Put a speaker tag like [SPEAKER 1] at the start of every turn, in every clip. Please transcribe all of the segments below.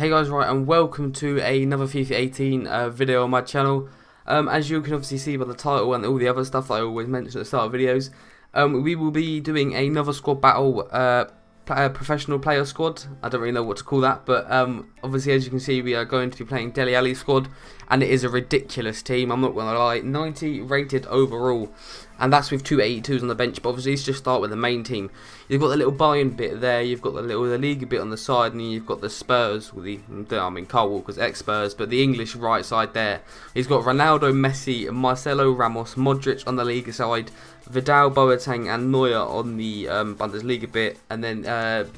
[SPEAKER 1] Hey guys, right, and welcome to another FIFA 18 video on my channel. As you can obviously see by the title and all the other stuff that I always mention at the start of videos, we will be doing another squad battle, professional player squad. I don't really know what to call that, but obviously as you can see we are going to be playing Dele Alli'S squad, and it is a ridiculous team, I'm not going to lie. 90 rated overall, and that's with two 82s on the bench. But obviously let's just start with the main team. You've got the little buy-in bit there, you've got the Liga bit on the side, and you've got the Spurs with Carl Walker's ex-Spurs, but the English right side there. He's got Ronaldo, Messi, Marcelo, Ramos, Modric on the Liga side, Vidal, Boateng and Neuer on the Bundesliga bit, and then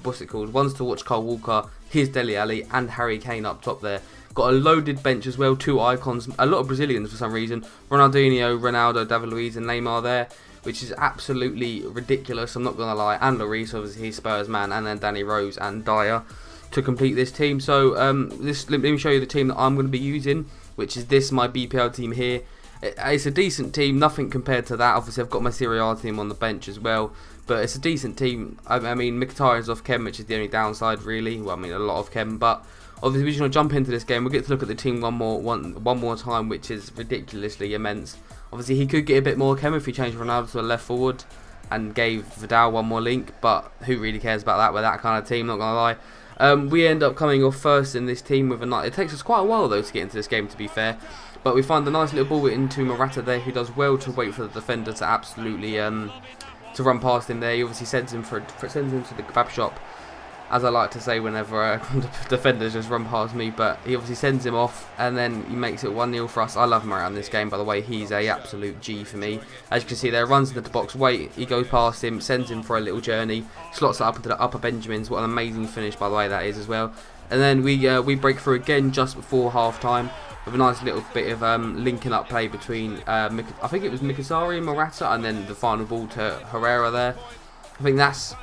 [SPEAKER 1] what's it called? Ones to watch, Carl Walker, here's Dele Alli and Harry Kane up top there. Got a loaded bench as well, two icons, a lot of Brazilians for some reason. Ronaldinho, Ronaldo, David Luiz and Neymar there, which is absolutely ridiculous, I'm not going to lie. And Lloris, obviously he's Spurs man, and then Danny Rose and Dyer to complete this team. So let me show you the team that I'm going to be using, which is this, my BPL team here. It's a decent team, nothing compared to that. Obviously I've got my Serie A team on the bench as well, but it's a decent team. I mean, Mkhitaryan's off chem, which is the only downside really. Well, I mean a lot of chem, but obviously we're just going to jump into this game. We'll get to look at the team one more time, which is ridiculously immense. Obviously he could get a bit more chem if he changed Ronaldo to a left forward and gave Vidal one more link, but who really cares about that with that kind of team, not going to lie. We end up coming off first in this team with a night. It takes us quite a while though to get into this game, to be fair. But we find a nice little ball into Morata there, who does well to wait for the defender to absolutely to run past him there. He obviously sends him to the kebab shop, as I like to say whenever the defenders just run past me. But he obviously sends him off, and then he makes it 1-0 for us. I love Morata in this game, by the way. He's a absolute G for me. As you can see there, runs into the box, he goes past him, sends him for a little journey, slots it up into the upper Benjamins. What an amazing finish, by the way, that is as well. And then we break through again just before half time, with a nice little bit of linking up play between, I think it was Mkhitaryan and Morata, and then the final ball to Herrera there. I think that's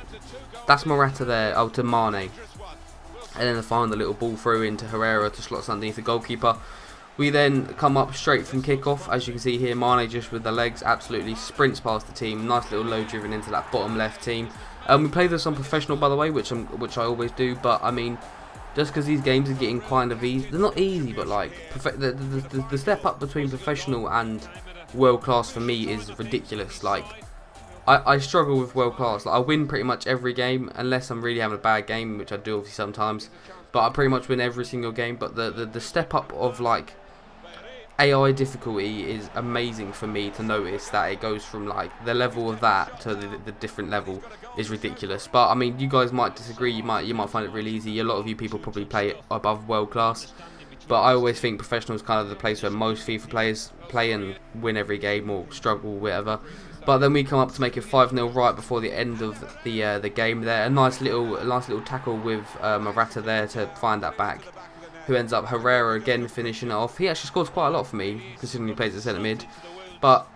[SPEAKER 1] Morata there, to Mane. And then the final little ball through into Herrera to slots underneath the goalkeeper. We then come up straight from kickoff. As you can see here, Mane just with the legs absolutely sprints past the team. Nice little low driven into that bottom left team. We play this on professional, by the way, which I always do, but I mean, just because these games are getting kind of easy, they're not easy, but like the step up between professional and world class for me is ridiculous. Like I struggle with world class. Like, I win pretty much every game unless I'm really having a bad game, which I do obviously sometimes, but I pretty much win every single game. But the step up of like AI difficulty is amazing for me to notice, that it goes from like the level of that to the different level is ridiculous. But I mean, you guys might disagree, you might find it really easy. A lot of you people probably play it above world class, but I always think professional is kind of the place where most FIFA players play and win every game or struggle, whatever. But then we come up to make it 5-0 right before the end of the game there. A nice little tackle with Morata there to find that back, who ends up Herrera again finishing it off. He actually scores quite a lot for me, considering he plays at centre mid. But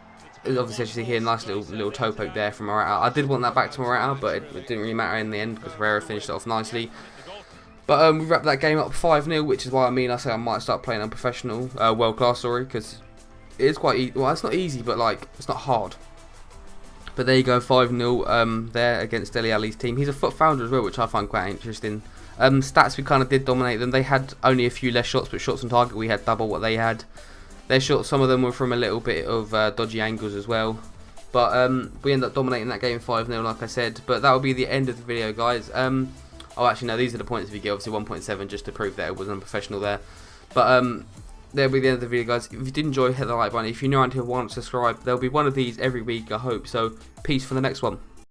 [SPEAKER 1] obviously, as you see here, nice little toe poke there from Morata. I did want that back to Morata, but it didn't really matter in the end because Herrera finished it off nicely. But we wrapped that game up 5-0, which is why I say I might start playing on professional, world class, sorry, because it is quite easy. Well, it's not easy, but like it's not hard. But there you go, 5-0 there against Dele Alli's team. He's a foot founder as well, which I find quite interesting. Stats, we kind of did dominate them. They had only a few less shots, but shots on target we had double what they had. Their shots, some of them were from a little bit of dodgy angles as well. But we ended up dominating that game 5-0, like I said. But that will be the end of the video, guys. Oh, actually, no, these are the points we get. Obviously 1.7, just to prove that it was unprofessional there. But that'll be the end of the video, guys. If you did enjoy, hit the like button. If you're new around here, want to subscribe. There'll be one of these every week, I hope. So peace for the next one.